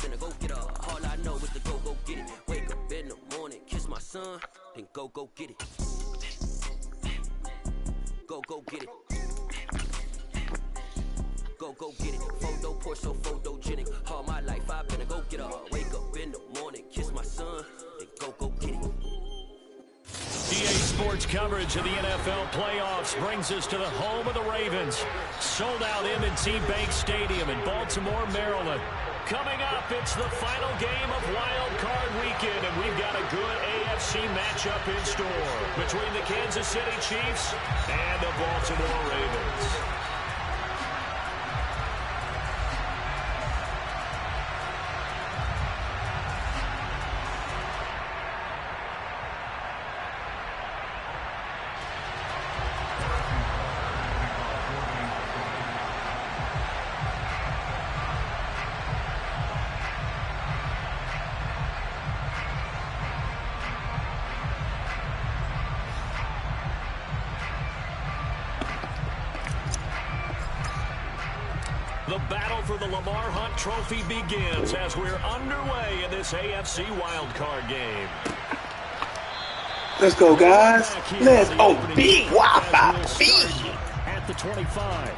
finna go get her. All I know is to go get it. Wake up in the morning, kiss my son, then go get it. Go get it. Go get it. Photo poor, so photogenic. All my life I've been a go get her. Wake up in the morning, kiss my son, then go get it. EA Sports coverage of the NFL playoffs brings us to the home of the Ravens. Sold out M&T Bank Stadium in Baltimore, Maryland. Coming up, it's the final game of Wild Card Weekend, and we've got a good AFC matchup in store between the Kansas City Chiefs and the Baltimore Ravens. The battle for the Lamar Hunt Trophy begins as we're underway in this AFC wildcard game. Let's go, guys. Let's go. Big Wi-Fi. Big. At the 25.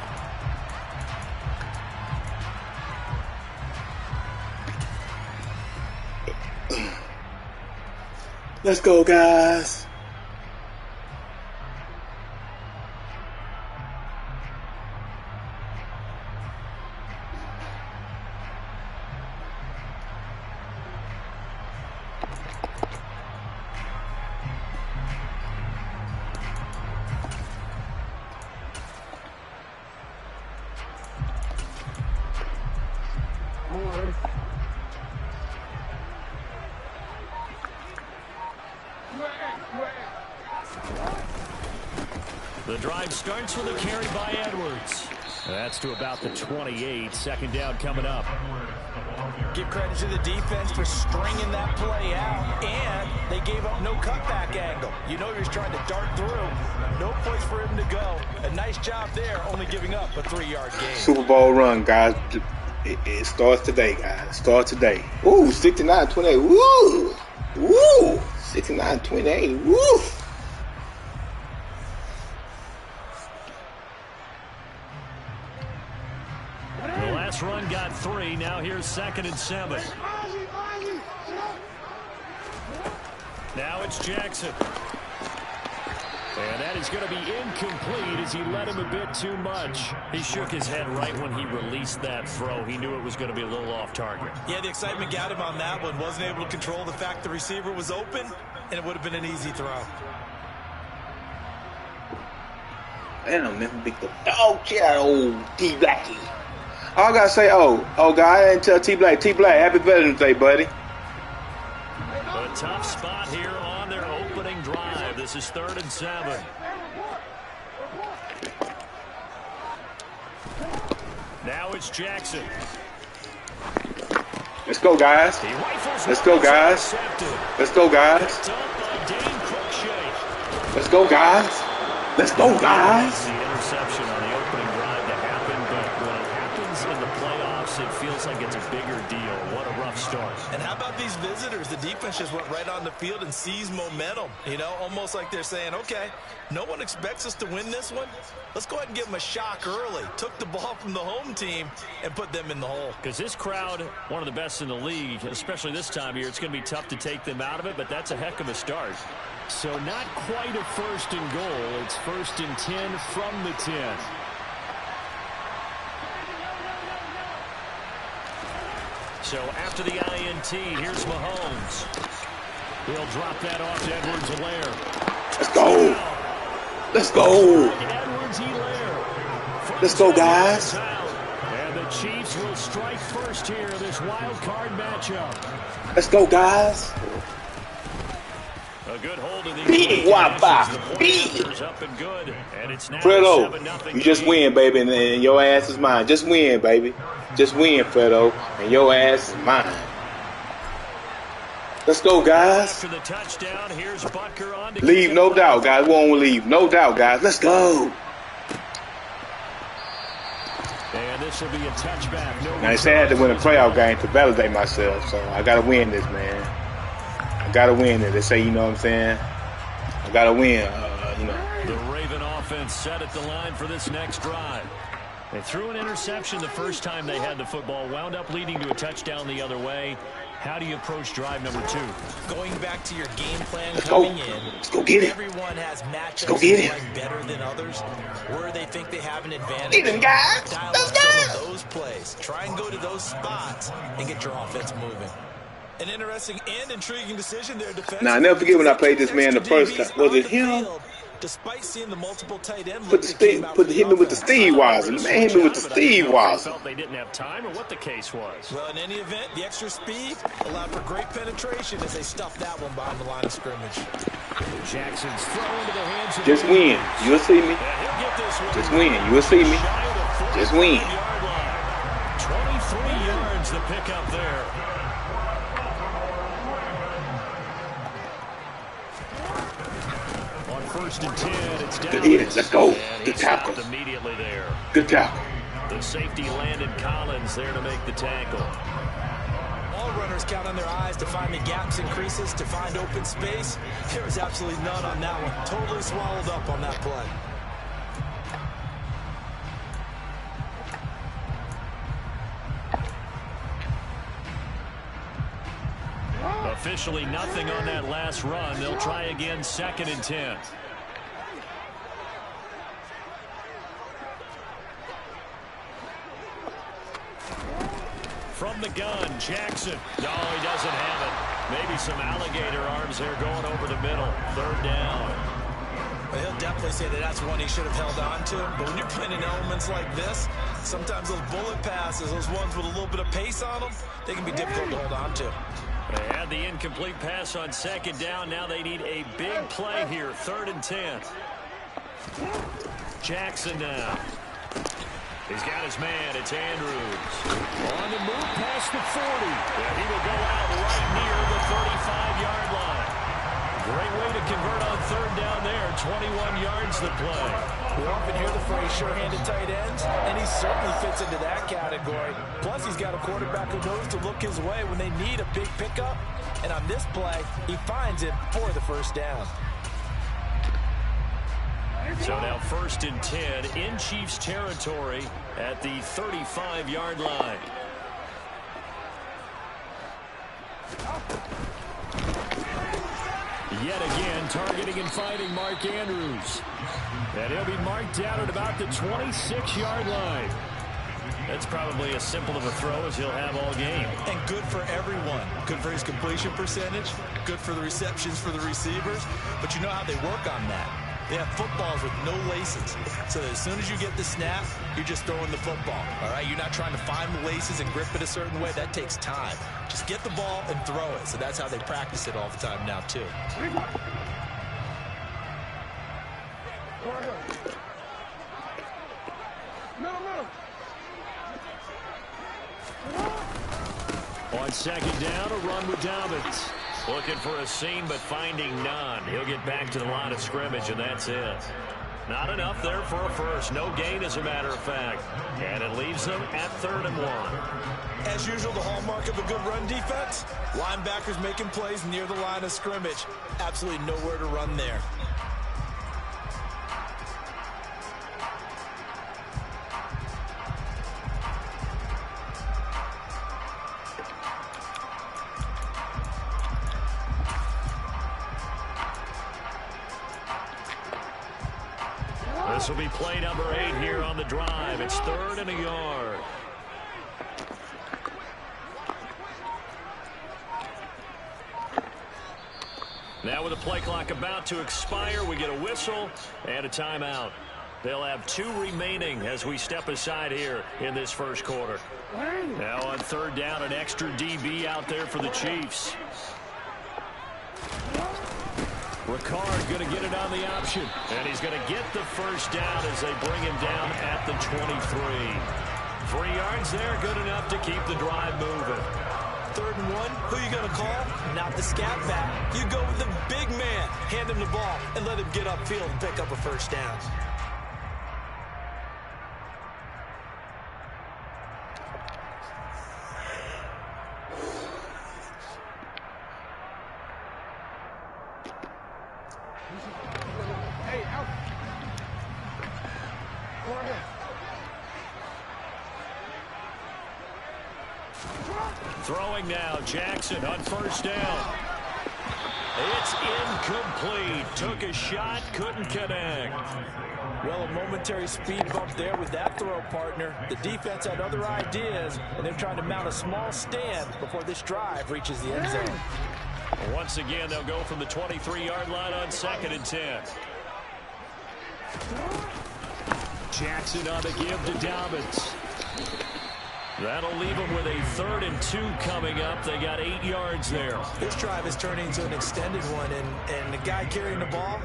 Let's go, guys. The drive starts with a carry by Edwards. That's to about the 28. Second down coming up. Give credit to the defense for stringing that play out, and they gave up no cutback angle. You know he was trying to dart through. No place for him to go. A nice job there, only giving up a 3-yard gain. Super Bowl run, guys. It starts today, guys. Start today. Ooh, 69-28. Woo! Woo! 69-28. Woo! The last run got 3. Now here's 2nd and 7. Now it's Jackson. And that is going to be incomplete as he led him a bit too much. He shook his head right when he released that throw. He knew it was going to be a little off target. Yeah, the excitement got him on that one. Wasn't able to control the fact the receiver was open, and it would have been an easy throw. Damn, man, big the dog shit out of old T Blackie. All I gotta say, God, I didn't tell T Black, happy Veterans Day, buddy. A tough spot here on their opening drive. This is 3rd and 7. Now it's Jackson. Let's go, guys. Let's go, guys. Let's go, guys. Let's go, guys. Let's go, guys. The interception on the opening drive to happen, but when it happens in the playoffs, it feels like it's a bigger deal. What a rough start. And how about these visitors? The defense just went right on the field and seized momentum. You know, almost like they're saying, okay, no one expects us to win this one. Let's go ahead and give them a shock early. Took the ball from the home team and put them in the hole. Because this crowd, one of the best in the league, especially this time of year, it's going to be tough to take them out of it, but that's a heck of a start. So not quite a 1st and goal. It's 1st and 10 from the 10. So after the INT, here's Mahomes. He'll drop that off to Edwards-Helaire. Let's go. Let's go. Edwards-Helaire. Let's go, guys. And the Chiefs will strike first here in this wild card matchup. Let's go, guys. A good hold of the Big Wi-Fi. Big. Up and good. And it's now Fredo, you just win, baby, and your ass is mine. Just win, baby. Just win, Fredo, and your ass is mine. Let's go, guys. After the touchdown, here's Butker on to leave, no doubt, guys. We won't leave. No doubt, guys. Let's go. And this This will be a touchback. No, now, they say I had to win a playoff game to validate myself, so I got to win this, man. I got to win it. They say, you know what I'm saying? I got to win, you know. The Raven offense set at the line for this next drive. They threw an interception the first time they had the football, wound up leading to a touchdown the other way. How do you approach drive number 2? Going back to your game plan Let's coming go. in. Let's go get it. Everyone has matchups Let's go get it. like better than others, where they think they have an advantage. Get him, guys. Dial Let's up some go. of those plays. Try and go to those spots and get your offense moving. An interesting and intriguing decision there, defense. Now, I never forget when I played this man the first time. Was it him? Despite seeing the multiple tight end Hit me with the Steve Weiser. The man hit me with the Steve Weiser. Felt they didn't have time, or what the case was. Well, in any event, the extra speed allowed for great penetration as they stuffed that one behind the line of scrimmage. Jackson's throw into the hands of Just win. You'll see me. he'll get this one. Just win. You'll see me. Just win. 23 yards the pickup there. On 1st and 10, it's down. Good hit. Let's go. And Good he stopped tackle. immediately there. Good tackle. The safety Landon Collins there to make the tackle. All runners count on their eyes to find the gaps and creases, to find open space. There was absolutely none on that one. Totally swallowed up on that play. Officially nothing on that last run. They'll try again, 2nd and 10. From the gun, Jackson. No, he doesn't have it. Maybe some alligator arms there going over the middle. 3rd down. Well, he'll definitely say that that's one he should have held on to. But when you're playing in elements like this, sometimes those bullet passes, those ones with a little bit of pace on them, they can be difficult to hold on to. They had the incomplete pass on 2nd down. Now they need a big play here. 3rd and 10. Jackson now. He's got his man. It's Andrews. On the move past the 40. And he will go out right near the 35-yard line. Great way to convert on 3rd down there. 21 yards the play. We often hear the phrase sure-handed tight ends, and he certainly fits into that category. Plus, he's got a quarterback who knows to look his way when they need a big pickup. And on this play, he finds it for the 1st down. So now 1st and 10 in Chiefs territory at the 35-yard line. Yet again, targeting and fighting Mark Andrews. And he'll be marked down at about the 26-yard line. That's probably as simple of a throw as he'll have all game. And good for everyone. Good for his completion percentage. Good for the receptions for the receivers. But you know how they work on that. They have footballs with no laces. So that as soon as you get the snap, you're just throwing the football. All right? You're not trying to find the laces and grip it a certain way. That takes time. Just get the ball and throw it. So that's how they practice it all the time now, too. On 2nd down, a run with Dobbins. Looking for a seam, but finding none. He'll get back to the line of scrimmage, and that's it. Not enough there for a first. No gain, as a matter of fact. And it leaves them at 3rd and 1. As usual, the hallmark of a good run defense, linebackers making plays near the line of scrimmage. Absolutely nowhere to run there. This will be play number 8 here on the drive. It's 3rd and a yard. Now with the play clock about to expire, we get a whistle and a timeout. They'll have 2 remaining as we step aside here in this first quarter. Now on 3rd down, an extra DB out there for the Chiefs. Ricard going to get it on the option. And he's going to get the first down as they bring him down at the 23. 3 yards there, good enough to keep the drive moving. 3rd and 1, who you going to call? Not the scat back. You go with the big man. Hand him the ball and let him get upfield and pick up a first down. Throwing now, Jackson on first down. It's incomplete. Took a shot, couldn't connect. Well, a momentary speed bump there with that throw, partner. The defense had other ideas, and they're trying to mount a small stand before this drive reaches the end zone. Once again, they'll go from the 23-yard line on 2nd and 10. Jackson on the give to Dobbins. That'll leave them with a 3rd and 2 coming up. They got 8 yards there. This drive is turning into an extended one, and the guy carrying the ball,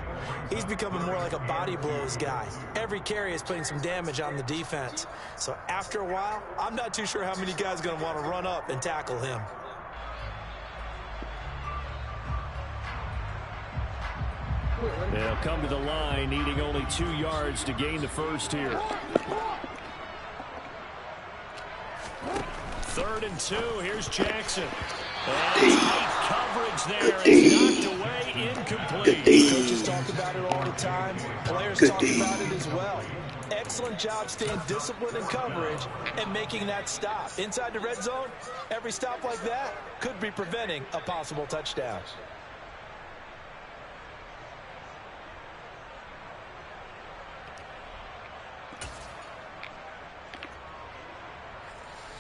he's becoming more like a body blows guy. Every carry is putting some damage on the defense. So after a while, I'm not too sure how many guys are going to want to run up and tackle him. They'll come to the line, needing only 2 yards to gain the first here. 3rd and 2. Here's Jackson. And tight coverage there. It's knocked away, incomplete. Coaches talk about it all the time. Players talk about it as well. Excellent job staying disciplined in coverage and making that stop. Inside the red zone, every stop like that could be preventing a possible touchdown.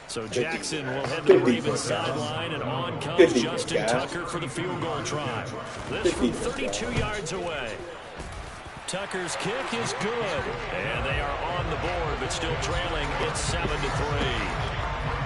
So Jackson will head to the Ravens sideline, and on comes Justin Tucker for the field goal try. This from 32 yards away. Tucker's kick is good, and they are on the board, but still trailing. It's 7-3.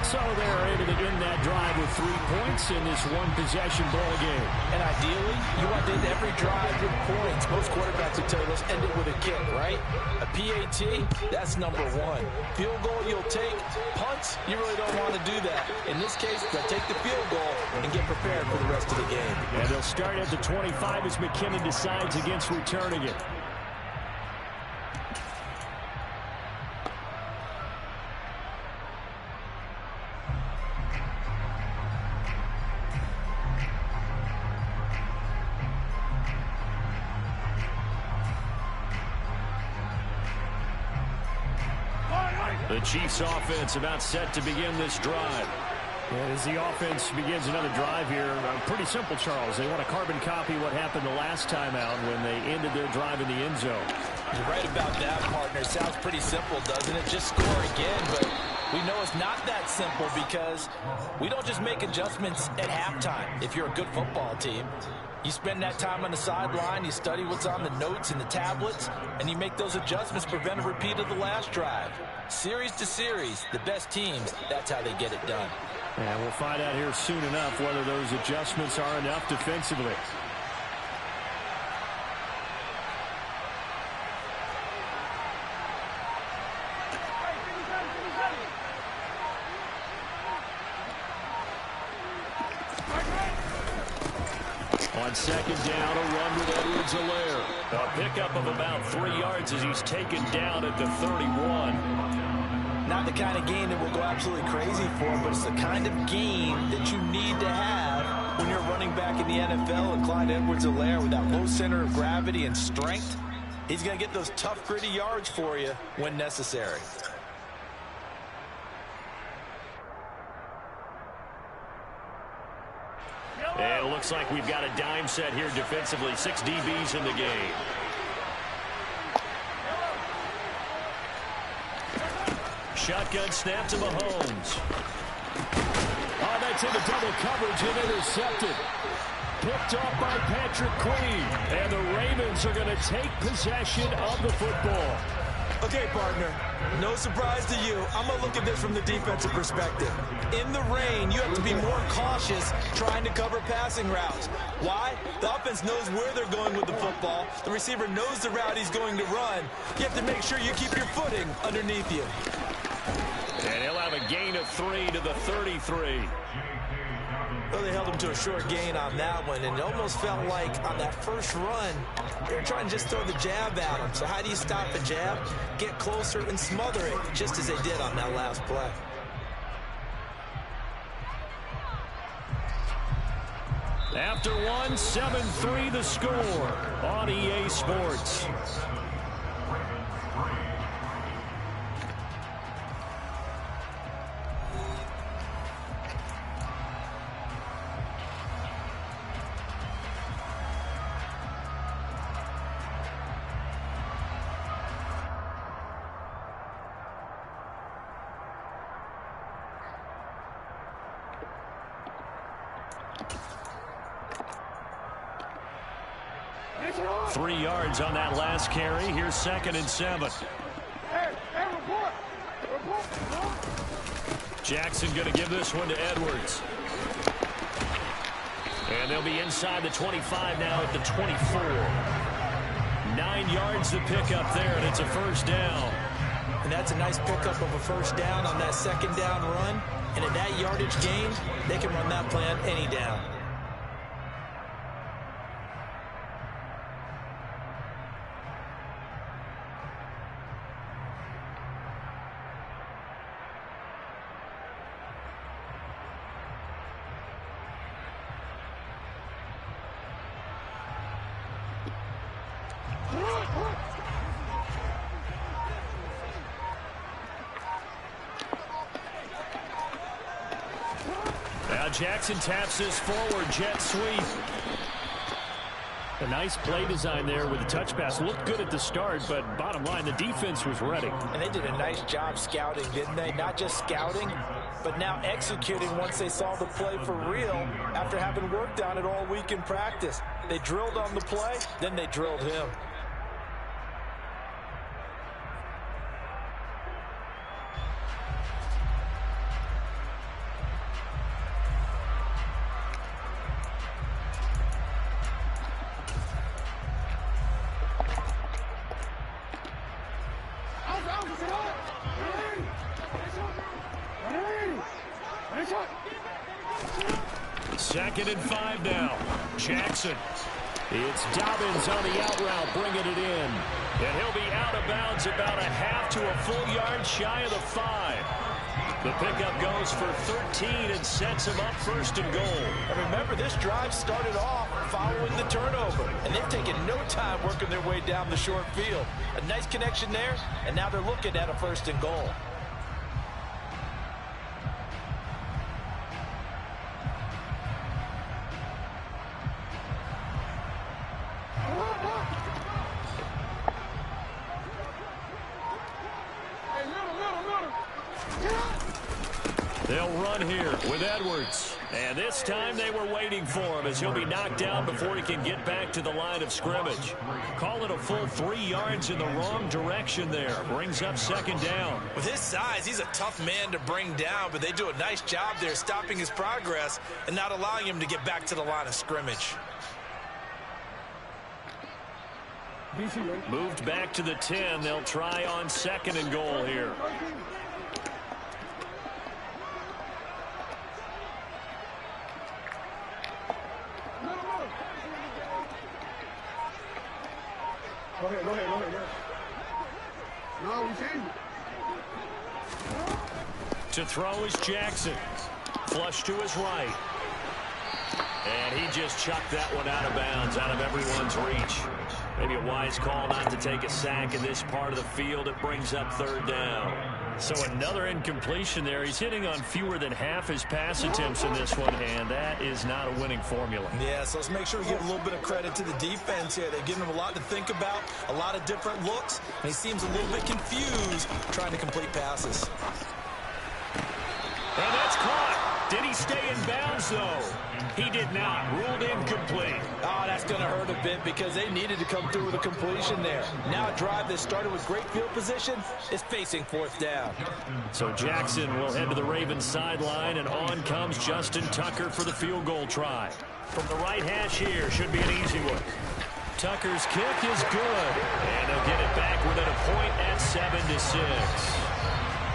So they're able to end that drive with 3 points in this one-possession ball game. And ideally, you want to end every drive with points. Most quarterbacks would tell you, let's end it with a kick, right? A PAT, that's number 1. Field goal you'll take. Punts, you really don't want to do that. In this case, they'll take the field goal and get prepared for the rest of the game. And they'll start at the 25 as McKinnon decides against returning it. The Chiefs offense about set to begin this drive. And as the offense begins another drive here, pretty simple, Charles. They want to carbon copy what happened the last time out when they ended their drive in the end zone. You're right about that, partner. Sounds pretty simple, doesn't it? Just score again, but we know it's not that simple because we don't just make adjustments at halftime if you're a good football team. You spend that time on the sideline, you study what's on the notes and the tablets, and you make those adjustments, prevent a repeat of the last drive. Series to series, the best teams, that's how they get it done. And we'll find out here soon enough whether those adjustments are enough defensively. On 2nd down, a run with Edwards-Helaire. A pickup of about 3 yards as he's taken down at the 31. Not the kind of gain that we'll go absolutely crazy for, but it's the kind of gain that you need to have when you're running back in the NFL. And Clyde Edwards-Helaire, with that low center of gravity and strength, he's going to get those tough, gritty yards for you when necessary. And it looks like we've got a dime set here defensively. 6 DBs in the game. Shotgun snap to Mahomes. Oh, that's into double coverage and intercepted. Picked off by Patrick Queen. And the Ravens are going to take possession of the football. Okay, partner, no surprise to you. I'm going to look at this from the defensive perspective. In the rain, you have to be more cautious trying to cover passing routes. Why? The offense knows where they're going with the football. The receiver knows the route he's going to run. You have to make sure you keep your footing underneath you. And he'll have a gain of 3 to the 33. Well, they held him to a short gain on that one, and it almost felt like on that first run, they were trying to just throw the jab at him. So how do you stop the jab? Get closer and smother it, just as they did on that last play. After one, 7-3 the score on EA Sports. 3 yards on that last carry. Here's 2nd and 7. Jackson going to give this one to Edwards. And they'll be inside the 25 now at the 24. 9 yards to pick up there, and it's a first down. And that's a nice pickup of a first down on that 2nd down run. And at that yardage gain, they can run that play on any down. Now Jackson taps this forward jet sweep. A nice play design there with the touch pass. Looked good at the start, but bottom line, the defense was ready. And they did a nice job scouting, didn't they? Not just scouting, but now executing once they saw the play for real after having worked on it all week in practice. They drilled on the play, then they drilled him. Second and 5 now. Jackson. It's Dobbins on the out route, bringing it in. And he'll be out of bounds about a half to a full yard shy of the 5. The pickup goes for 13 and sets him up 1st and goal. And remember, this drive started off following the turnover. And they've taken no time working their way down the short field. A nice connection there, and now they're looking at a 1st and goal. They'll run here with Edwards. And this time they were waiting for him as he'll be knocked down before he can get back to the line of scrimmage. Call it a full 3 yards in the wrong direction there. Brings up 2nd down. With his size, he's a tough man to bring down, but they do a nice job there stopping his progress and not allowing him to get back to the line of scrimmage. Moved back to the 10. They'll try on 2nd and goal here. Go ahead. No, we see. To throw is Jackson. Flush to his right. And he just chucked that one out of bounds, out of everyone's reach. Maybe a wise call not to take a sack in this part of the field. It brings up 3rd down. So another incompletion there. He's hitting on fewer than half his pass attempts in this one, and that is not a winning formula. Yeah, so let's make sure we give a little bit of credit to the defense here. They've given him a lot to think about, a lot of different looks, and he seems a little bit confused trying to complete passes. And that's caught. Did he stay in bounds, though? He did not. Ruled incomplete. Oh, that's going to hurt a bit because they needed to come through with a completion there. Now a drive that started with great field position is facing 4th down. So Jackson will head to the Ravens sideline, and on comes Justin Tucker for the field goal try. From the right hash here, should be an easy one. Tucker's kick is good, and they'll get it back within a point at 7-6.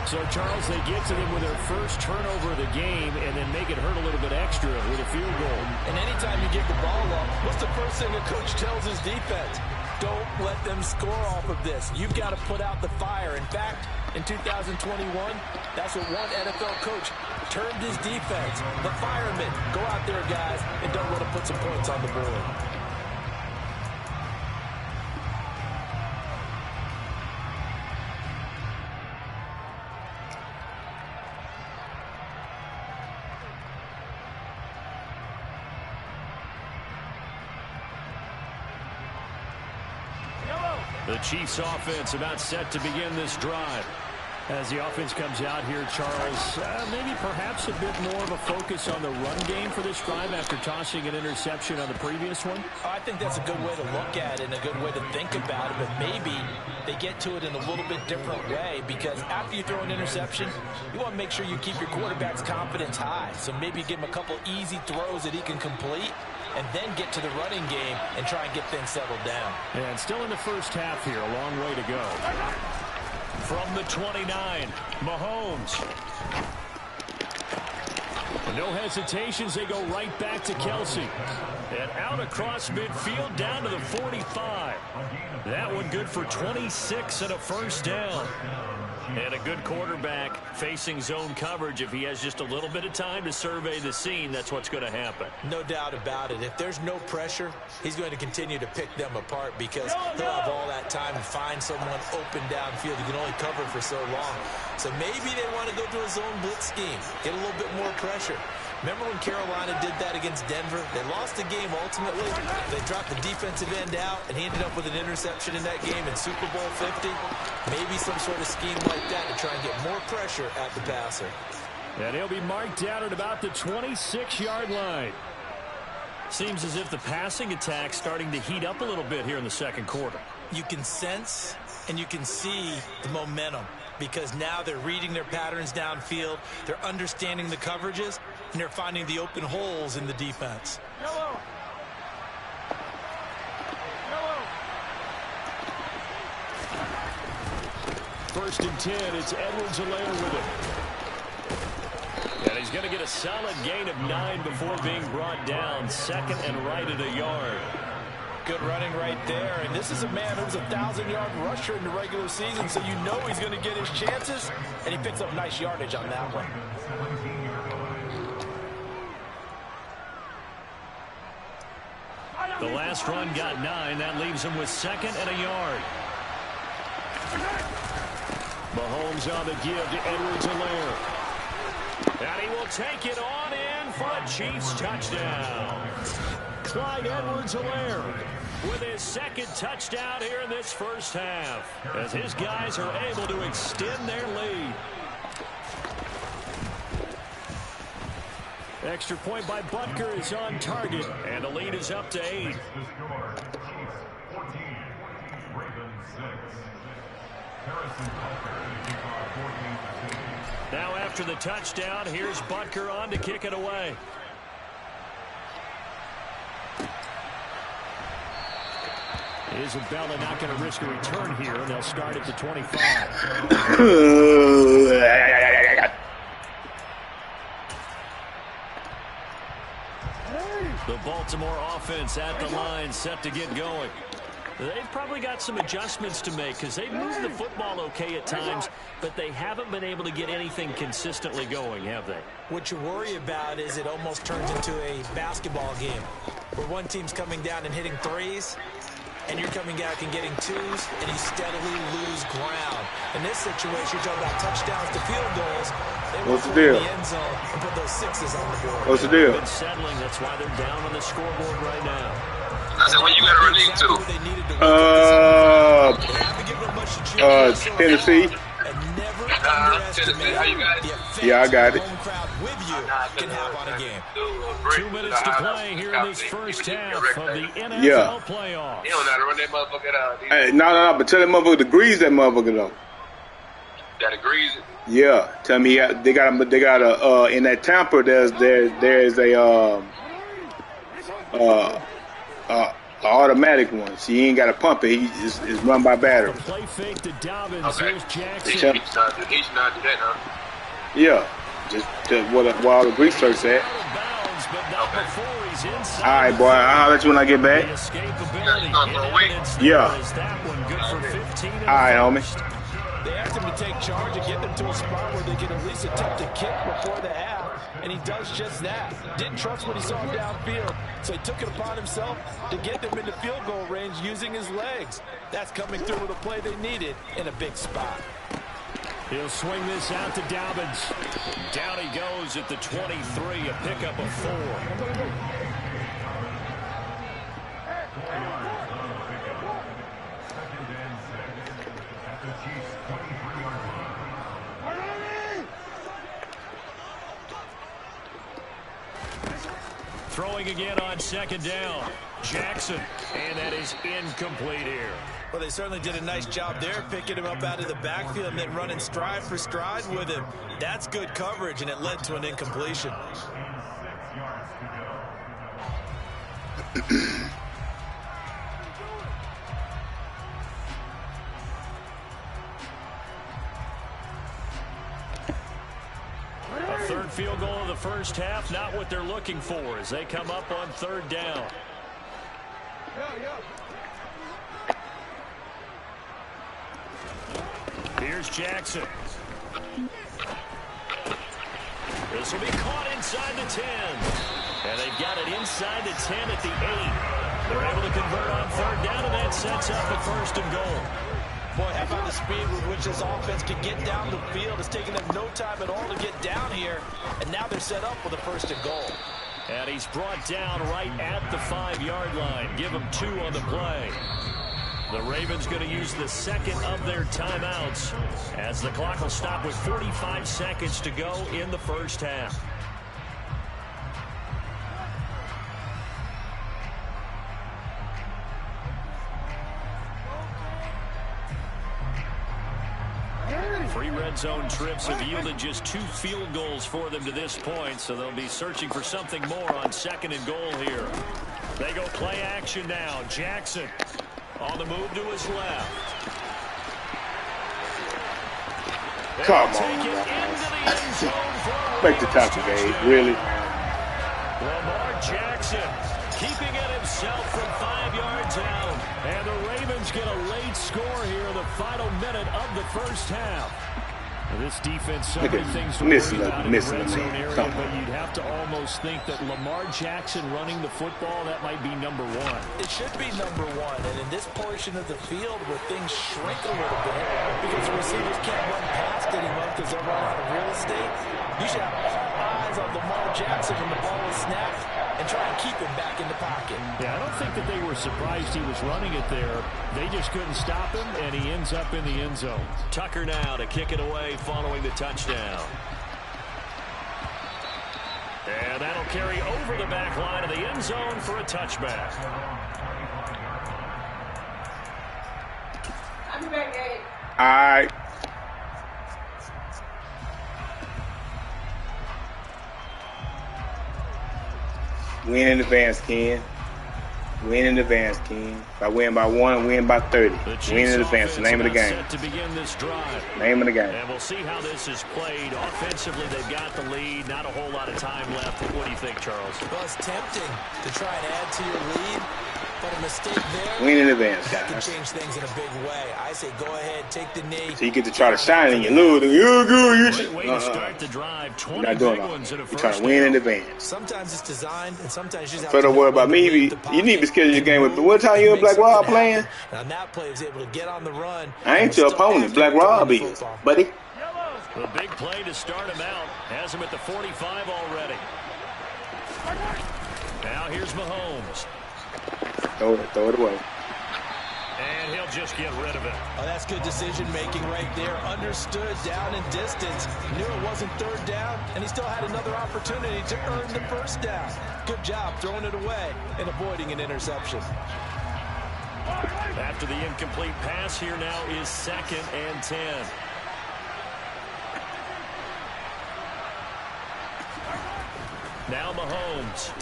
So, Charles, they get to them with their first turnover of the game and then make it hurt a little bit extra with a field goal. And anytime you get the ball up, what's the first thing a coach tells his defense? Don't let them score off of this. You've got to put out the fire. In fact, in 2021, that's what one NFL coach termed his defense. The firemen. Go out there, guys, and don't let them put some points on the board. The Chiefs offense about set to begin this drive. As the offense comes out here, Charles, maybe perhaps a bit more of a focus on the run game for this drive after tossing an interception on the previous one? I think that's a good way to look at it and a good way to think about it, but maybe they get to it in a little bit different way, because after you throw an interception, you want to make sure you keep your quarterback's confidence high. So maybe give him a couple easy throws that he can complete and then get to the running game and try and get things settled down. And still in the first half here, a long way to go. From the 29, Mahomes. No hesitations, they go right back to Kelsey. And out across midfield, down to the 45. That one good for 26 and a first down. And a good quarterback facing zone coverage. If he has just a little bit of time to survey the scene, that's what's going to happen. No doubt about it. If there's no pressure, he's going to continue to pick them apart, because he'll have all that time to find someone open downfield. He can only cover for so long. So maybe they want to go to a zone blitz scheme, get a little bit more pressure. Remember when Carolina did that against Denver? They lost the game ultimately. They dropped the defensive end out, and he ended up with an interception in that game in Super Bowl 50. Maybe some sort of scheme like that to try and get more pressure at the passer. And he'll be marked down at about the 26-yard line. Seems as if the passing attack's starting to heat up a little bit here in the second quarter. You can sense and you can see the momentum, because now they're reading their patterns downfield, they're understanding the coverages, and they're finding the open holes in the defense. First and 10, it's Edwards-Helaire with it. And he's going to get a solid gain of 9 before being brought down. Second and right at a yard. Good running right there. And this is a man who was a 1,000-yard rusher in the regular season, so you know he's going to get his chances. And he picks up nice yardage on that one. The last run got 9. That leaves him with second and a yard. Mahomes on the give to Edwards-Helaire. And he will take it on in for a Chiefs touchdown. Clyde Edwards-Helaire with his second touchdown here in this first half, as his guys are able to extend their lead. Extra point by Butker is on target, and the lead is up to 8. Now after the touchdown, here's Butker on to kick it away. Isabella not going to risk a return here, and they'll start at the 25. The Baltimore offense at the line, set to get going. They've probably got some adjustments to make, because they've moved the football okay at times, but they haven't been able to get anything consistently going, have they? What you worry about is it almost turns into a basketball game, where one team's coming down and hitting threes, and you're coming out and getting twos, and you steadily lose ground. In this situation, you're talking about touchdowns to field goals. What's the deal? In the end zone and put those sixes on the board. What's the deal? Been settling. That's why they're down on the scoreboard right now. I said, when you got to run into? Tennessee. Tennessee, how you got it? Yeah, I got it. 2 minutes to play here in this first half of the NFL playoffs. You don't know how to run that motherfucker out. Hey, no, but tell that motherfucker to grease that motherfucker though. That agrees it. Yeah, tell me they got a in that Tampa there's a automatic one. So you ain't got to pump it. It's run by battery. Play fake to Dobbins. Okay. Here's Jackson. He should not do that, huh? Yeah, just what all the grease search at. All right, boy. I'll let you when I get back. Yeah. All right, homie. They asked him to take charge and get them to a spot where they could at least attempt to kick before the half, and he does just that. Didn't trust what he saw downfield, so he took it upon himself to get them into field goal range using his legs. That's coming through with a play they needed in a big spot. He'll swing this out to Dobbins. Down he goes at the 23, a pickup of 4. Throwing again on second down. Jackson, and that is incomplete here. Well, they certainly did a nice job there, picking him up out of the backfield and then running stride for stride with him. That's good coverage, and it led to an incompletion. A third field goal of the first half, not what they're looking for as they come up on third down. Here's Jackson. This will be caught inside the 10. And they've got it inside the 10 at the 8. They're able to convert on third down, and that sets up a first and goal. Boy, how about the speed with which this offense can get down the field? It's taken them no time at all to get down here, and now they're set up with a first and goal. And he's brought down right at the 5-yard line. Give him 2 on the play. The Ravens going to use the second of their timeouts as the clock will stop with 45 seconds to go in the first half. Three red zone trips have yielded just 2 field goals for them to this point, so they'll be searching for something more on second and goal here. They go play action now. Jackson on the move to his left. Come on, make the tackle, Gabe. Really? Lamar Jackson keeping it himself from 5 yards out. And the Ravens get a late score here in the final minute of the first half. This defense, so many things to worry about in the red zone area, but you'd have to almost think that Lamar Jackson running the football, that might be number 1. It should be number 1, and in this portion of the field where things shrink a little bit because the receivers can't run past anyone because they're running out of real estate, you should have all eyes on Lamar Jackson when the ball is snapped and try and keep him back in the pocket. Yeah, I don't think that they were surprised he was running it there. They just couldn't stop him, and he ends up in the end zone. Tucker now to kick it away following the touchdown. And that'll carry over the back line of the end zone for a touchback. All right. Win in advance, Ken. Win in advance, Ken. If I win by 1, win by 30. Win in advance. The name of the game. Set to begin this drive. Name of the game. And we'll see how this is played. Offensively, they've got the lead. Not a whole lot of time left. What do you think, Charles? Well, it's tempting to try and add to your lead, but a mistake there Win in advance, can guys. change things in a big way. I say go ahead, take the knee. So you get to try to shine and you lose. And you're good. Great way to start the drive. 20 You're not doing big all ones in a You're first trying to win in down. advance. Sometimes it's designed, and sometimes you just have So to don't worry about me. You need to schedule your game with. What time you and Black Rob playing? Now that play is able to get on the run. I ain't your opponent. Black Rob is, buddy. The big play to start him out. Has him at the 45 already. Now here's Mahomes. Throw it away. And he'll just get rid of it. Oh, that's good decision-making right there. Understood down and distance. Knew it wasn't third down, and he still had another opportunity to earn the first down. Good job throwing it away and avoiding an interception. After the incomplete pass, here now is 2nd and 10. Now Mahomes.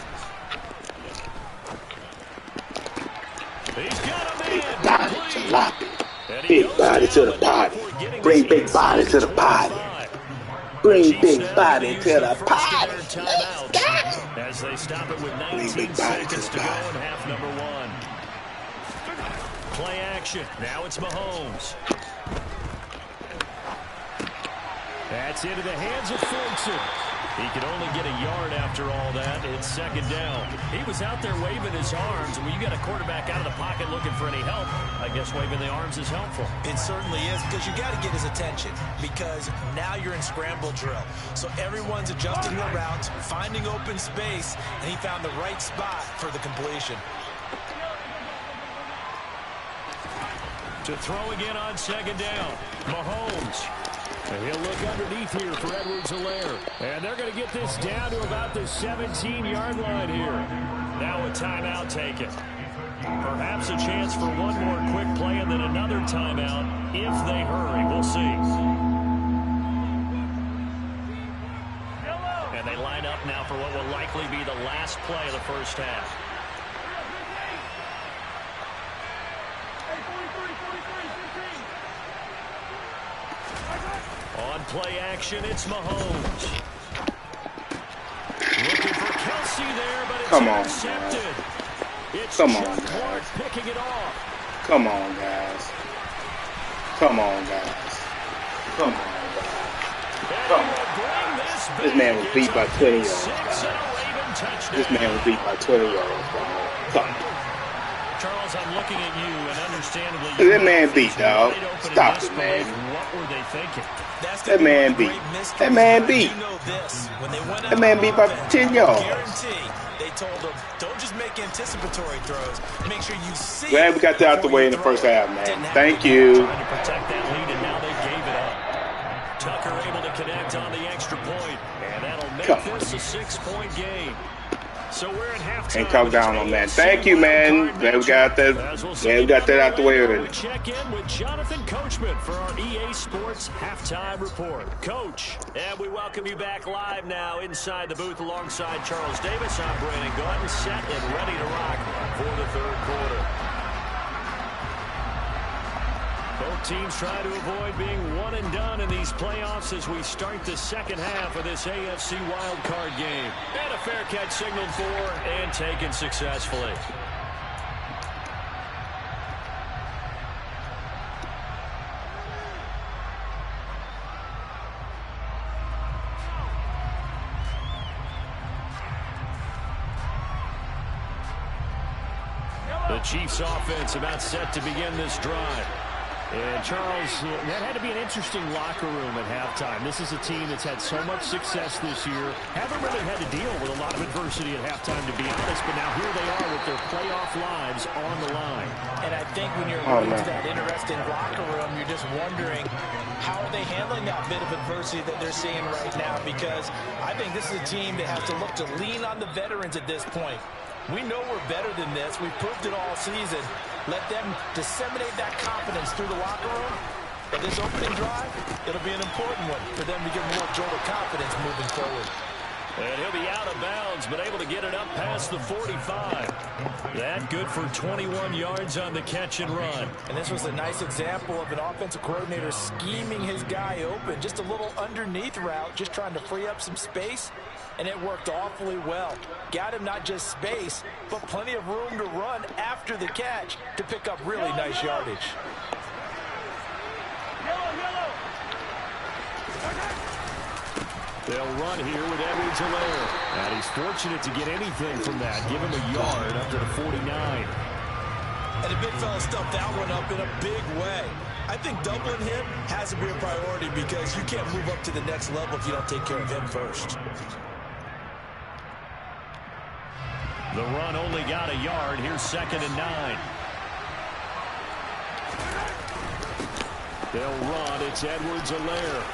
He's got him in. Body to lop it. Big body to the body. Bring big body to the body. Bring big body to the body. Let's go. As they stop it with 19 seconds to go in half number 1. Play action. Now it's Mahomes. That's into the hands of Fulton. He can only get a yard after all that. It's 2nd down. He was out there waving his arms. And when you got a quarterback out of the pocket looking for any help, I guess waving the arms is helpful. It certainly is, because you got to get his attention, because now you're in scramble drill. So everyone's adjusting their routes, finding open space, and he found the right spot for the completion. To throw again on 2nd down. Mahomes. And he'll look underneath here for Edwards-Helaire. And they're going to get this down to about the 17-yard line here. Now a timeout taken. Perhaps a chance for one more quick play and then another timeout if they hurry. We'll see. And they line up now for what will likely be the last play of the first half. On play action, it's Mahomes. Looking for Kelsey there, but it's intercepted. It's Clark picking it off. Come on, guys. Come on, guys. Come on, guys. Come on. This man was beat by 20 yards, guys. This man was beat by 20 yards, guys. Come on. Charles, I'm looking at you, and understandably, that man beat, dog. Stop it, man. What were they thinking? That man beat. That man beat. That man beat by 10 yards. They told him, don't just make anticipatory throws. Make sure you see. Glad we got that out the way in the first half, man. Thank you. Trying to protect that lead, and now they gave it up. Tucker able to connect on the extra point, and that'll make this a 6-point game. So we're in halftime. Ain't talk down on that. Thank you, man. Glad we got that. Glad we got that out the way already. Check in with Jonathan Coachman for our EA Sports halftime report. Coach, and we welcome you back live now inside the booth alongside Charles Davis. I'm Brandon Gunn, set and ready to rock for the third quarter. Both teams try to avoid being one and done in these playoffs as we start the second half of this AFC wildcard game. And a fair catch signaled for and taken successfully. The Chiefs offense about set to begin this drive. And, Charles, that had to be an interesting locker room at halftime. This is a team that's had so much success this year. Haven't really had to deal with a lot of adversity at halftime, to be honest. But now here they are with their playoff lives on the line. And I think when you're looking to that interesting locker room, you're just wondering, how are they handling that bit of adversity that they're seeing right now? Because I think this is a team that has to look to lean on the veterans at this point. We know we're better than this. We've proved it all season. Let them disseminate that confidence through the locker room. But this opening drive, it'll be an important one for them to give more jolt of confidence moving forward. And he'll be out of bounds, but able to get it up past the 45. That good for 21 yards on the catch and run. And this was a nice example of an offensive coordinator scheming his guy open. Just a little underneath route, just trying to free up some space. And it worked awfully well. Got him not just space, but plenty of room to run after the catch to pick up really nice yardage. They'll run here with Edwards-Helaire. And he's fortunate to get anything from that. Give him a yard up to the 49. And the big fella stuffed that one up in a big way. I think doubling him has to be a priority because you can't move up to the next level if you don't take care of him first. The run only got a yard. Here's 2nd and 9. They'll run. It's Edwards-Helaire.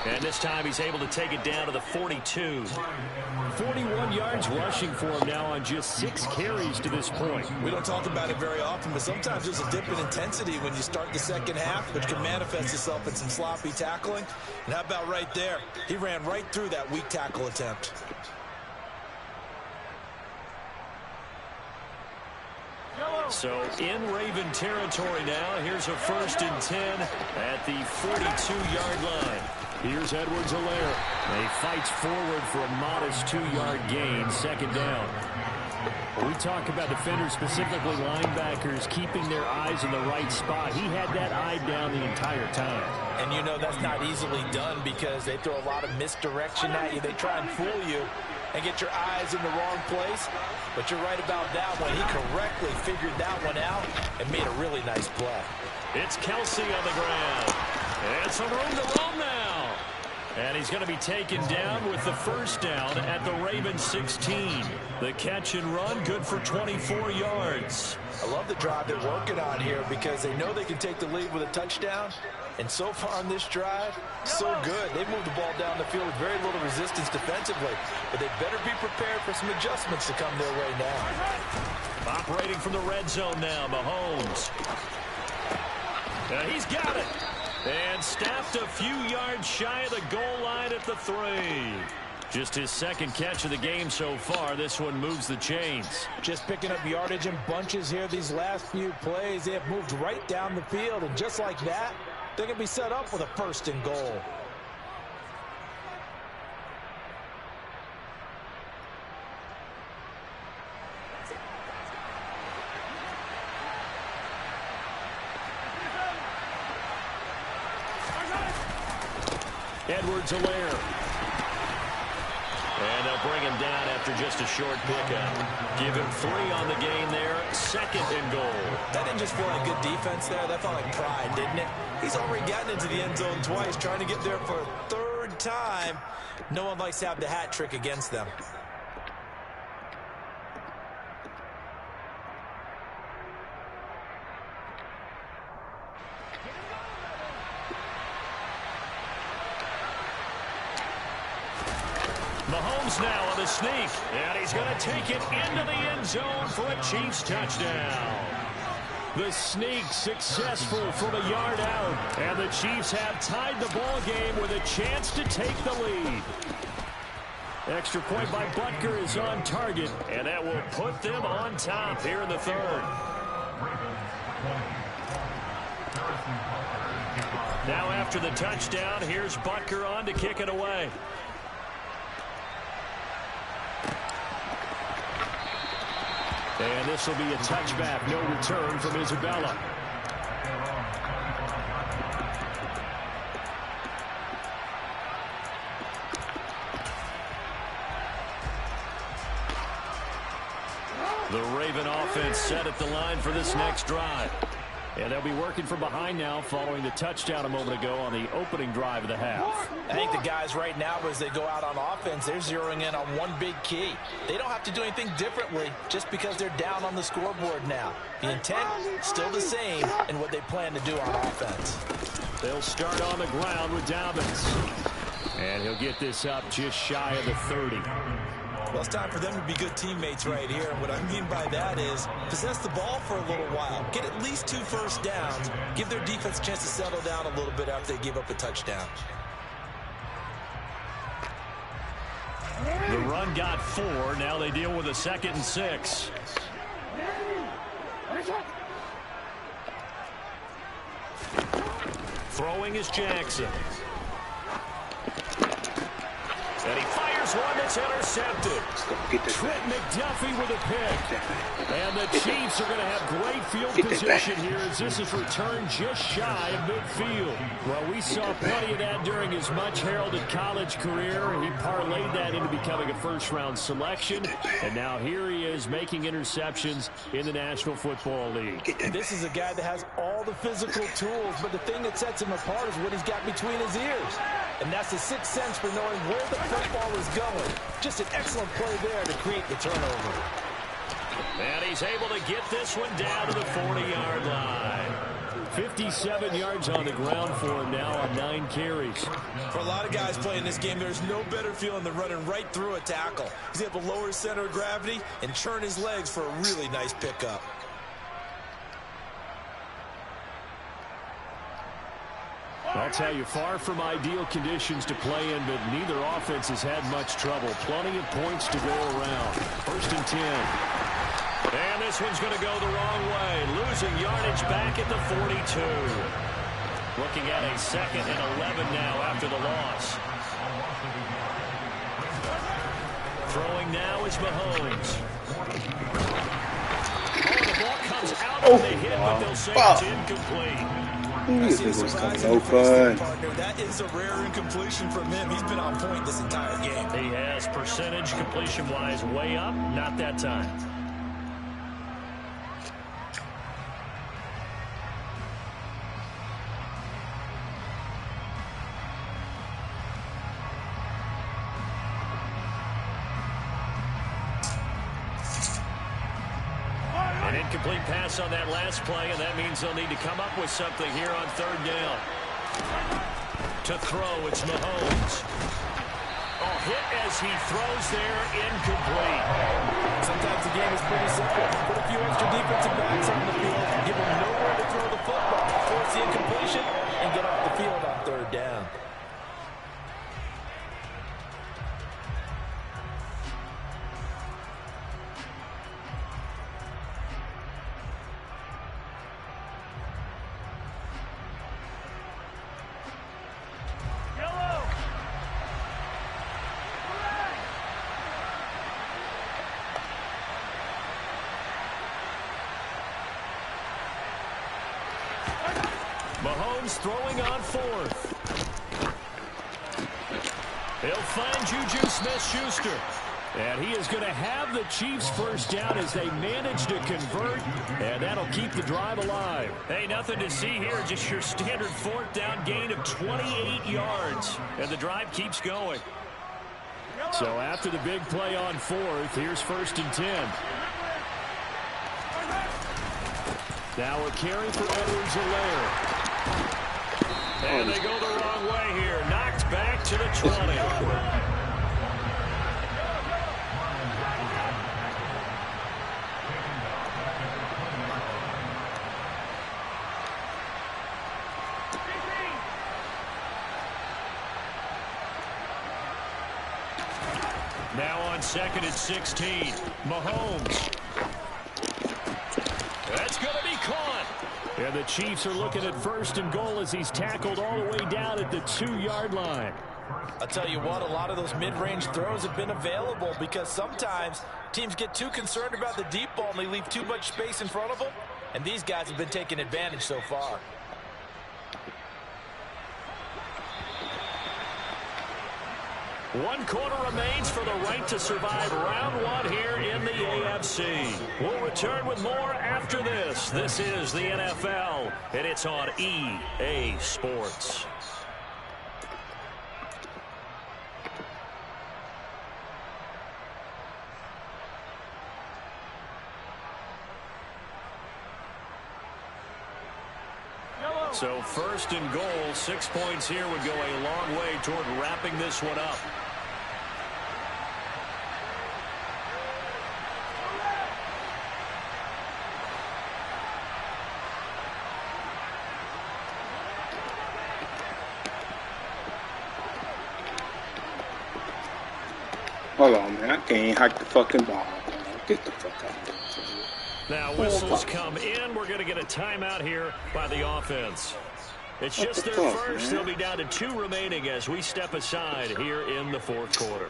And this time he's able to take it down to the 42. 41 yards rushing for him now on just 6 carries to this point. We don't talk about it very often, but sometimes there's a dip in intensity when you start the second half, which can manifest itself in some sloppy tackling. And how about right there? He ran right through that weak tackle attempt. So in Raven territory now. Here's a 1st and 10 at the 42-yard line. Here's Edwards-Helaire. He fights forward for a modest 2-yard gain. 2nd down. We talk about defenders, specifically linebackers, keeping their eyes in the right spot. He had that eye down the entire time. And you know that's not easily done because they throw a lot of misdirection at you. They try and fool you and get your eyes in the wrong place. But you're right about that one. He correctly figured that one out and made a really nice play. It's Kelsey on the ground. And some room to roam now. And he's going to be taken down with the 1st down at the Ravens 16. The catch and run good for 24 yards. I love the drive they're working on here because they know they can take the lead with a touchdown. And so far on this drive, so good. They've moved the ball down the field with very little resistance defensively. But they better be prepared for some adjustments to come their way now. Operating from the red zone now, Mahomes. He's got it. And stopped a few yards shy of the goal line at the 3. Just his second catch of the game so far. This one moves the chains. Just picking up yardage in bunches here these last few plays. They have moved right down the field, and just like that, they're going to be set up with a 1st and goal. Edwards-Helaire. And they'll bring him down after just a short pickup. Give him 3 on the game there. 2nd and goal. That didn't just feel like good defense there. That felt like pride, didn't it? He's already gotten into the end zone twice, trying to get there for a 3rd time. No one likes to have the hat trick against them. Mahomes now on the sneak, and he's going to take it into the end zone for a Chiefs touchdown. The sneak successful from a yard out, and the Chiefs have tied the ball game with a chance to take the lead. Extra point by Butker is on target, and that will put them on top here in the 3rd. Now after the touchdown, here's Butker on to kick it away. And this will be a touchback, no return from Isabella. The Raven offense set at the line for this next drive. And they'll be working from behind now following the touchdown a moment ago on the opening drive of the half. I think the guys right now, as they go out on offense, they're zeroing in on one big key. They don't have to do anything differently just because they're down on the scoreboard now. The intent, still the same, and what they plan to do on offense. They'll start on the ground with Dobbins. And he'll get this up just shy of the 30. Well, it's time for them to be good teammates right here. And what I mean by that is possess the ball for a little while. Get at least 2 first downs. Give their defense a chance to settle down a little bit after they give up a touchdown. The run got 4. Now they deal with a 2nd and 6. Throwing is Jackson. And he fires one that's intercepted. Trent McDuffie with a pick. And the Chiefs are going to have great field position here as this is returned just shy of midfield. Well, we saw plenty of that during his much-heralded college career, and he parlayed that into becoming a first-round selection. And now here he is making interceptions in the National Football League. This is a guy that has all the physical tools, but the thing that sets him apart is what he's got between his ears. And that's the sixth sense for knowing where the football is going. Just an excellent play there to create the turnover. And he's able to get this one down to the 40-yard line. 57 yards on the ground for him now on 9 carries. For a lot of guys playing this game, there's no better feeling than running right through a tackle. He's able to lower his center of gravity and churn his legs for a really nice pickup. I'll tell you, far from ideal conditions to play in, but neither offense has had much trouble. Plenty of points to go around. 1st and 10. And this one's going to go the wrong way. Losing yardage back at the 42. Looking at a 2nd and 11 now after the loss. Throwing now is Mahomes. Oh, the ball comes out of the hit, but they'll say it's incomplete. This was no fun. That is a rare incompletion from him. He's been on point this entire game. He has percentage completion-wise way up. Not that time. An incomplete pass on that last play, and that means they'll need to come up with something here on 3rd down. To throw, it's Mahomes. Oh, hit as he throws there, incomplete. Sometimes the game is pretty simple. Put a few extra defensive backs on the field, give them nowhere to throw the football, force the incompletion, and get off the field on third down. Mahomes throwing on fourth. He'll find Juju Smith-Schuster. And he is going to have the Chiefs first down as they manage to convert, and that'll keep the drive alive. Hey, nothing to see here, just your standard fourth down gain of 28 yards. And the drive keeps going. So after the big play on fourth, here's 1st and 10. Now a carry for Edwards-Helaire. And they go the wrong way here. Knocked back to the 20. Now on 2nd and 16. Mahomes. That's going to be caught. And the Chiefs are looking at 1st and goal as he's tackled all the way down at the 2-yard line. I'll tell you what, a lot of those mid-range throws have been available because sometimes teams get too concerned about the deep ball and they leave too much space in front of them. And these guys have been taking advantage so far. One quarter remains for the right to survive round one here in the AFC. We'll return with more after this. This is the NFL, and it's on EA Sports. So 1st and goal, 6 points here would go a long way toward wrapping this one up. Hold on, man. I can't hike the fucking ball. Get the fuck out of there. Now whistles come in. We're going to get a timeout here by the offense. It's just their first. They'll be down to 2 remaining as we step aside here in the 4th quarter.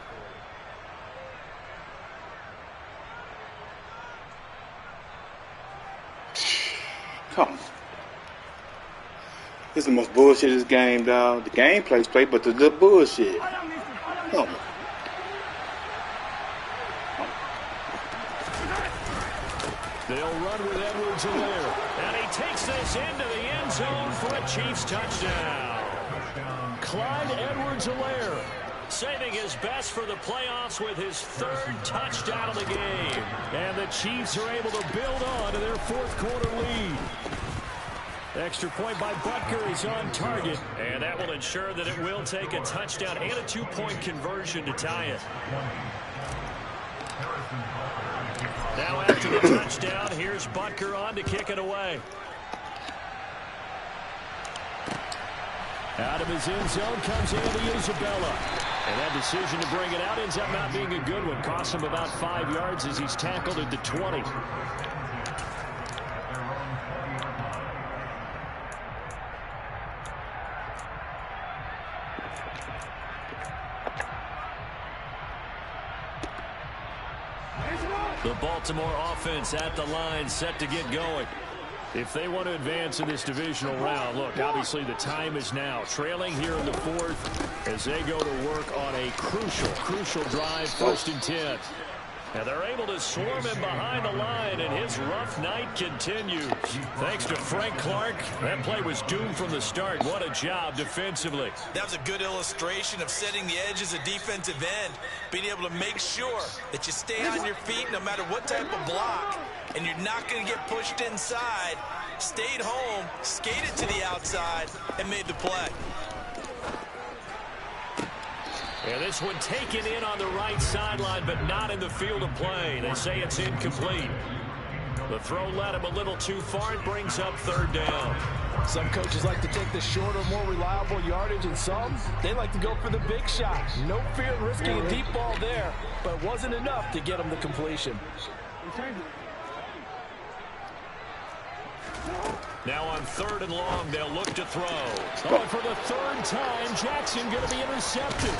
Come on. This is the most bullshit game, dog. The gameplay's played, but the bullshit. Come on. They'll run with Edwards-Helaire. And he takes this into the end zone for a Chiefs touchdown. Clyde Edwards-Helaire saving his best for the playoffs with his 3rd touchdown of the game. And the Chiefs are able to build on to their 4th quarter lead. Extra point by Butker is on target. And that will ensure that it will take a touchdown and a 2-point conversion to tie it. Now after the touchdown, here's Butker on to kick it away. Out of his end zone comes Andy Isabella. And that decision to bring it out ends up not being a good one. Costs him about 5 yards as he's tackled at the 20. The Baltimore offense at the line, set to get going. If they want to advance in this divisional round, look, obviously the time is now. Trailing here in the 4th as they go to work on a crucial drive, 1st and 10. And they're able to swarm him behind the line, and his rough night continues. Thanks to Frank Clark, that play was doomed from the start. What a job defensively. That was a good illustration of setting the edge as a defensive end, being able to make sure that you stay on your feet no matter what type of block, and you're not going to get pushed inside stayed home, skated to the outside, and made the play. And this one taken in on the right sideline, but not in the field of play. They say it's incomplete. The throw led him a little too far and brings up third down. Some coaches like to take the shorter, more reliable yardage, and some, they like to go for the big shot. No fear of risking a deep ball there, but it wasn't enough to get them the completion. Now on third and long, they'll look to throw. Oh, for the third time, Jackson going to be intercepted.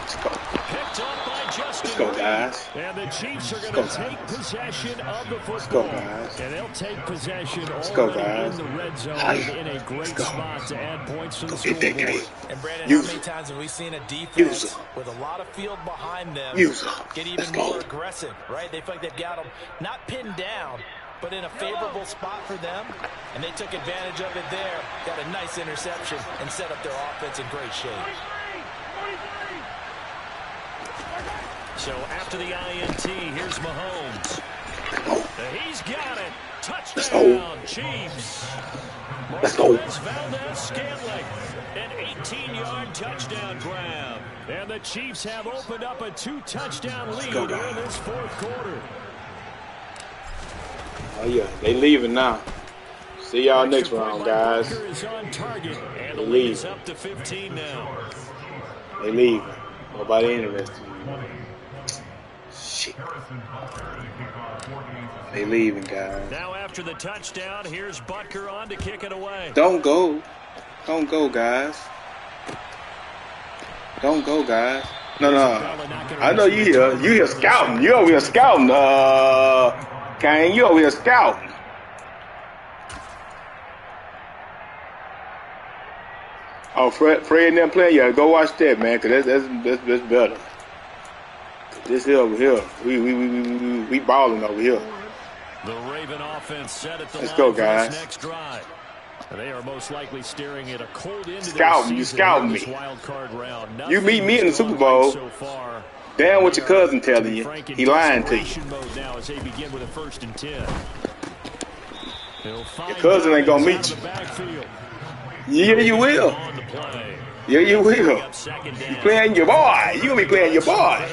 Picked up by Justin. Let's go, guys. And the Chiefs are going to take possession of the football. And they'll take possession already in the red zone in a great spot to add points to the scoreboard. And Brandon, how many times have we seen a defense with a lot of field behind them get even more aggressive, right? They feel like they've got them not pinned down, but in a favorable spot for them, and they took advantage of it there, got a nice interception, and set up their offense in great shape. So after the INT, here's Mahomes. He's got it. Touchdown, Chiefs. Marquez Valdez-Scantling, an 18-yard touchdown grab. And the Chiefs have opened up a 2-touchdown lead in this fourth quarter. Oh, yeah, they leaving now. See y'all next round, guys. They leave. Up to 15 now. They leaving. Nobody interested. Shit. They leaving, guys. Now after the touchdown, here's Butker on to kick it away. Don't go. Don't go, guys. Don't go, guys. No. I know you here. You here scouting. You over here scouting. Kane, you over here scouting. Oh, Fred and them playing? Yeah, go watch that, man, because that's better. This here over here, we balling over here. The Raven offense set at the Let's line go, for guys. this next drive. They are most likely staring at a cold end to Scouting, you scouting me. Wild card round. You meet me in the Super Bowl. So far. Damn what your cousin telling you. He lying to you. Mode now as they begin with a 1st and 10. Your cousin ain't gonna meet you. Yeah, you will. Yeah, you will. You playing your boy. You gonna be playing your boy.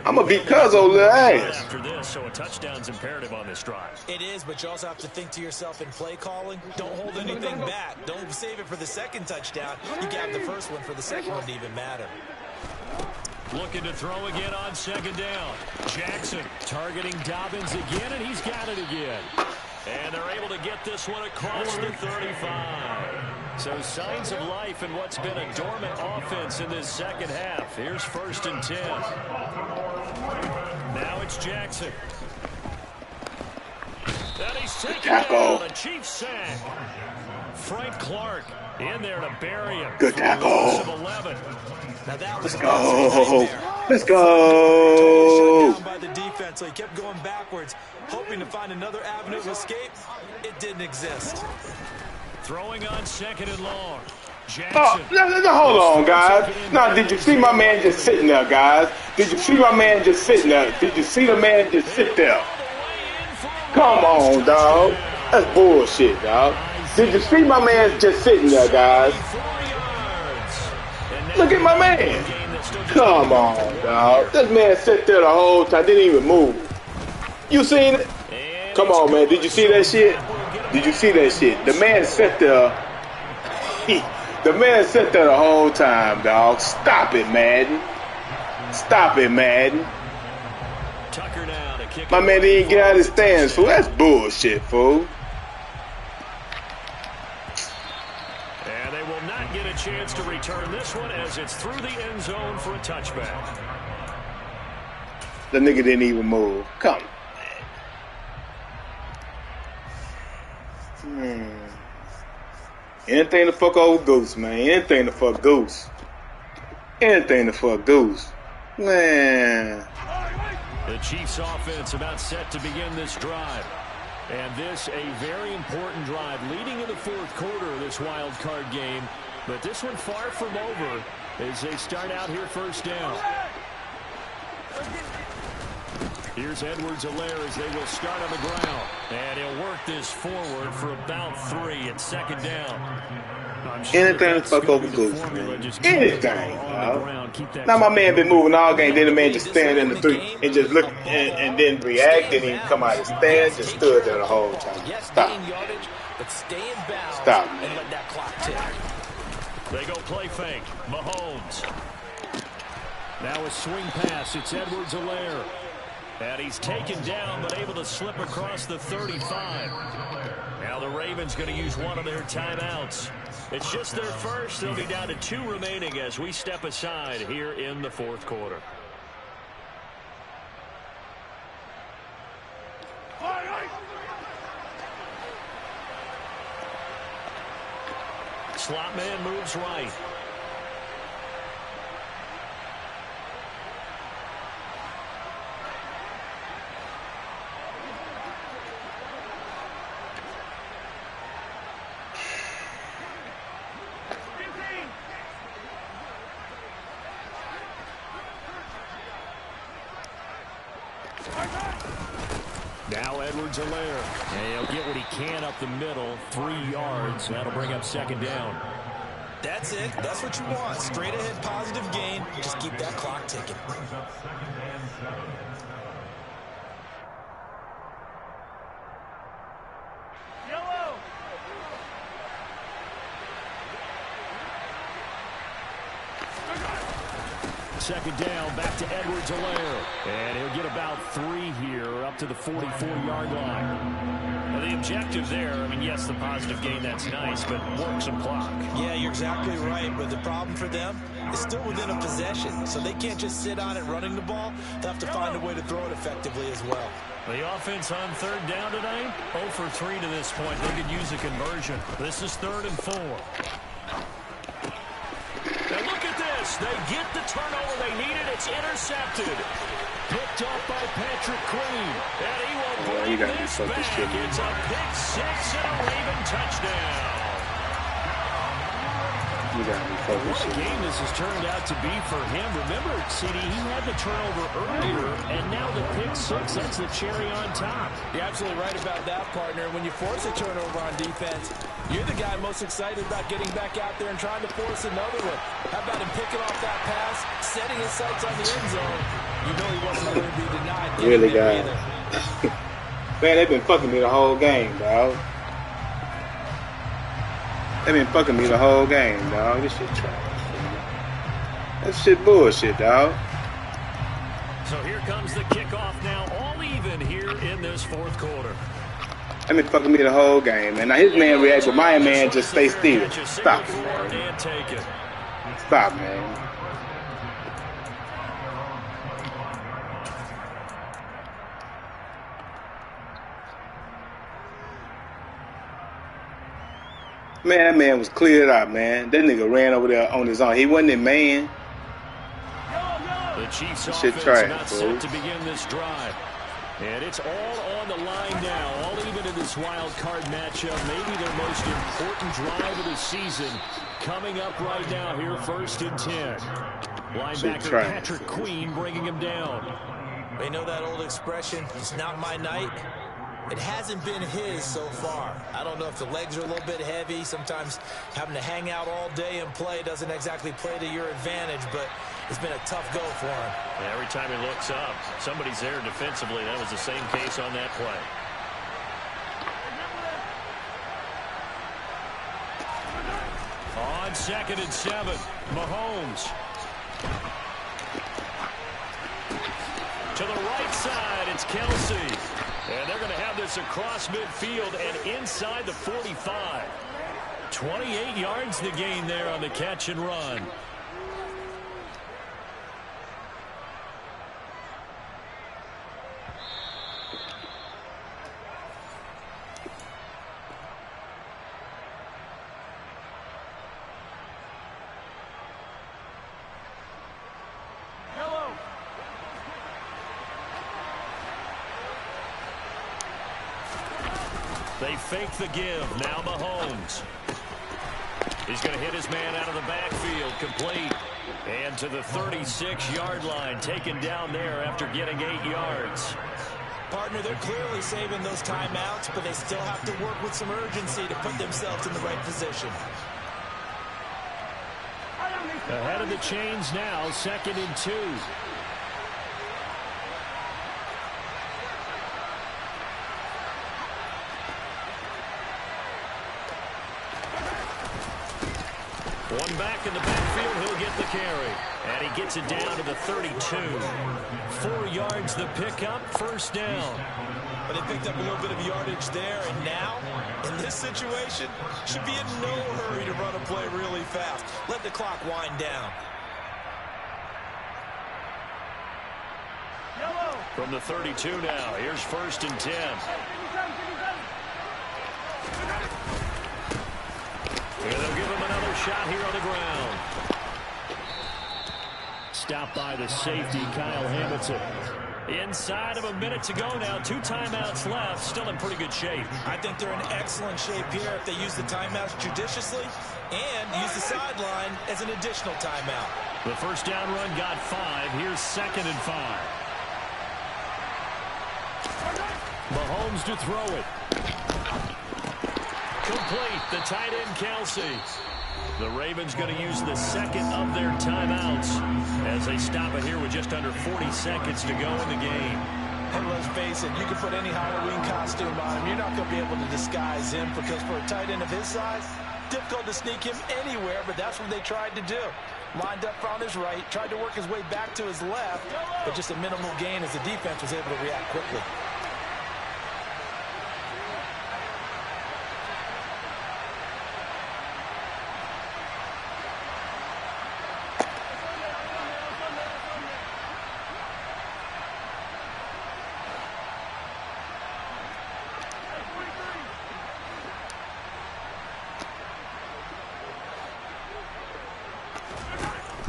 I'm gonna beat Cuzzo little ass. After this, so a touchdown's imperative on this drive. It is, but you also have to think to yourself in play calling. Don't hold anything back. Don't save it for the second touchdown. You got the first one for the second one to even matter. Looking to throw again on 2nd down. Jackson targeting Dobbins again, and he's got it again. And they're able to get this one across the 35. So signs of life in what's been a dormant offense in this second half. Here's 1st and 10. Now it's Jackson. And he's taken down. A Chiefs sack. Frank Clark in there to bury him. Good tackle. Let's go. Let's go. Down by the defense, so he kept going backwards, hoping to find another avenue of escape. It didn't exist. Throwing on 2nd and long. Jackson. Hold on, guys. Now, did you see my man just sitting there, guys? Did you see my man just sitting there? Did you see the man just sit there? Come on, dog. That's bullshit, dog. Did you see my man just sitting there, guys? Look at my man. Come on, dog. This man sat there the whole time. Didn't even move. You seen it? Come on, man. Did you see that shit? Did you see that shit? The man sat there. The man sat there the whole time, dog. Stop it, Madden. Stop it, Madden. My man didn't get out of his stance, fool. That's bullshit, fool. And they will not get a chance to return this one as it's through the end zone for a touchback. The nigga didn't even move. Come. Anything to fuck old Goose, man. Anything to fuck Goose. Anything to fuck Goose. Man. The Chiefs offense about set to begin this drive. And this a very important drive leading in the fourth quarter of this wild card game. But this one far from over as they start out here 1st down. Here's Edwards-Helaire as they will start on the ground. And he'll work this forward for about 3 at second down. Anything to fuck over Goose, man. Anything, Now my man been moving all game. Then the man just stand in the 3 and just look and then react. Didn't even come out and stand. Just stood there the whole time. Stop. Stop, man. And let that clock tick. They go play fake. Mahomes. Now a swing pass. It's Edwards-Helaire. And he's taken down, but able to slip across the 35. Now the Ravens going to use one of their timeouts. It's just their first. They'll be down to 2 remaining as we step aside here in the 4th quarter. Slot man moves right. Now Edwards-Helaire. And he'll get what he can up the middle. 3 yards. That'll bring up second down. That's it. That's what you want. Straight ahead positive gain. Just keep that clock ticking. Second down, back to Edwards-Helaire. And he'll get about 3 here, up to the 44-yard line. Well, the objective there, I mean, yes, the positive gain, that's nice, but work some clock. Yeah, you're exactly right. But the problem for them is still within a possession. So they can't just sit on it running the ball. They'll have to find a way to throw it effectively as well. The offense on 3rd down tonight, 0 for 3 to this point. They could use a conversion. This is 3rd and 4. And look at this. They get the turnover they needed. It's intercepted. Picked up by Patrick Queen. And he will bring this back. It's a pick 6 and a Raven touchdown. You got me focused. What a game this has turned out to be for him. Remember, CD, he had the turnover earlier, and now the pick 6. That's the cherry on top. You're absolutely right about that, partner. When you force a turnover on defense, you're the guy most excited about getting back out there and trying to force another one. How about him picking off that pass, setting his sights on the end zone? You know he wasn't going to be denied. Really, guys. Man, they've been fucking me the whole game, dog. They've been fucking me the whole game, dog. This shit trash. That shit bullshit, dog. So here comes the kickoff now, all even here in this 4th quarter. They've been fucking me the whole game, man. Now his man reacts, but my man just stay still. Stop it, man. Stop, man. Man, that man was cleared out, man. That nigga ran over there on his own. He wasn't a man. The Chiefs that shit offense trash, not set to begin this drive. And it's all on the line now, all even in this wild card matchup. Maybe their most important drive of the season coming up right now here, 1st and 10. Linebacker Patrick Queen bringing him down. They know that old expression, it's not my night. It hasn't been his so far. I don't know if the legs are a little bit heavy. Sometimes having to hang out all day and play doesn't exactly play to your advantage, but it's been a tough go for him. Yeah, every time he looks up, somebody's there defensively. That was the same case on that play. On 2nd and 7, Mahomes. To the right side, it's Kelsey. And they're going to have this across midfield and inside the 45. 28 yards to gain there on the catch and run. They fake the give. Now Mahomes. He's going to hit his man out of the backfield. Complete. And to the 36-yard line, taken down there after getting 8 yards. Partner, they're clearly saving those timeouts, but they still have to work with some urgency to put themselves in the right position. Ahead of the chains now, 2nd and 2. One back in the backfield, he'll get the carry. And he gets it down to the 32. 4 yards the pickup, 1st down. But they picked up a little bit of yardage there, and now, in this situation, should be in no hurry to run a play really fast. Let the clock wind down. From the 32 now, here's 1st and 10. And they'll give him another shot here on the ground. Stopped by the safety, Kyle Hamilton. Inside of a minute to go now. 2 timeouts left. Still in pretty good shape. I think they're in excellent shape here if they use the timeouts judiciously and use the sideline as an additional timeout. The 1st down run got 5. Here's 2nd and 5. Mahomes to throw it. Complete. The tight end, Kelsey. The Ravens going to use the 2nd of their timeouts as they stop it here with just under 40 seconds to go in the game. And let's face it, you can put any Halloween costume on him. You're not going to be able to disguise him because for a tight end of his size, difficult to sneak him anywhere, but that's what they tried to do. Lined up on his right, tried to work his way back to his left, but just a minimal gain as the defense was able to react quickly.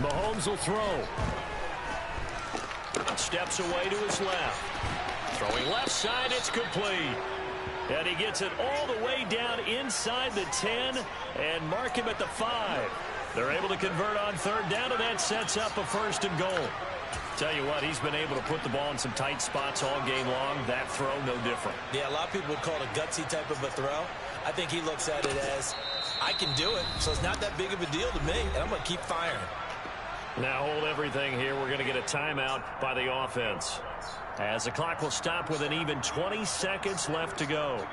Mahomes will throw. Steps away to his left. Throwing left side, it's complete. And he gets it all the way down inside the 10 and mark him at the 5. They're able to convert on 3rd down, and that sets up a 1st and goal. Tell you what, he's been able to put the ball in some tight spots all game long. That throw, no different. Yeah, a lot of people would call it a gutsy type of a throw. I think he looks at it as, I can do it, so it's not that big of a deal to me, and I'm going to keep firing. Now hold everything here. We're going to get a timeout by the offense, as the clock will stop with an even 20 seconds left to go.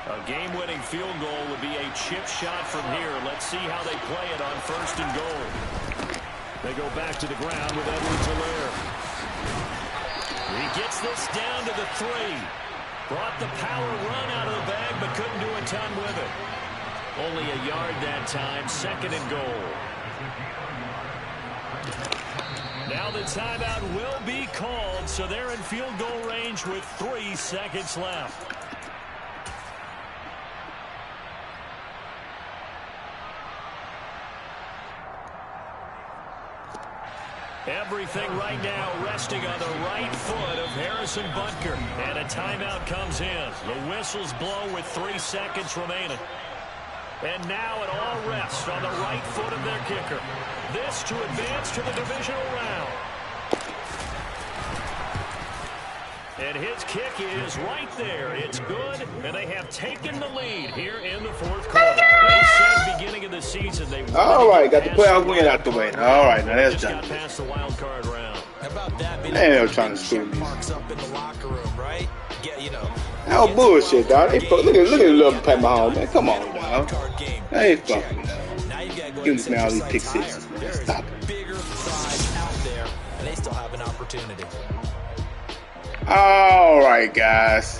A game-winning field goal would be a chip shot from here. Let's see how they play it on 1st and goal. They go back to the ground with Edwards-Helaire. He gets this down to the 3. Brought the power run out of the bag, but couldn't do a ton with it. Only a yard that time, 2nd and goal. Now the timeout will be called, so they're in field goal range with 3 seconds left. Everything right now resting on the right foot of Harrison Butker. And a timeout comes in. The whistles blow with 3 seconds remaining. And now it all rests on the right foot of their kicker. This to advance to the divisional round. And his kick is right there. It's good, and they have taken the lead here in the 4th quarter. They said beginning of the season they all right, got the playoff win out the way. All right, now that's done. Got past the wild card round. How about that? They ain't no trying to screw me. Marks up in the locker room, right? Get, you know. Oh, bullshit, dog. Look at little Pat Mahomes, man. Come on, dog. That ain't fucking, dog. Give this man all these pick sixes, man. Stop it. Bigger size out there, and they still have an opportunity. All right, guys.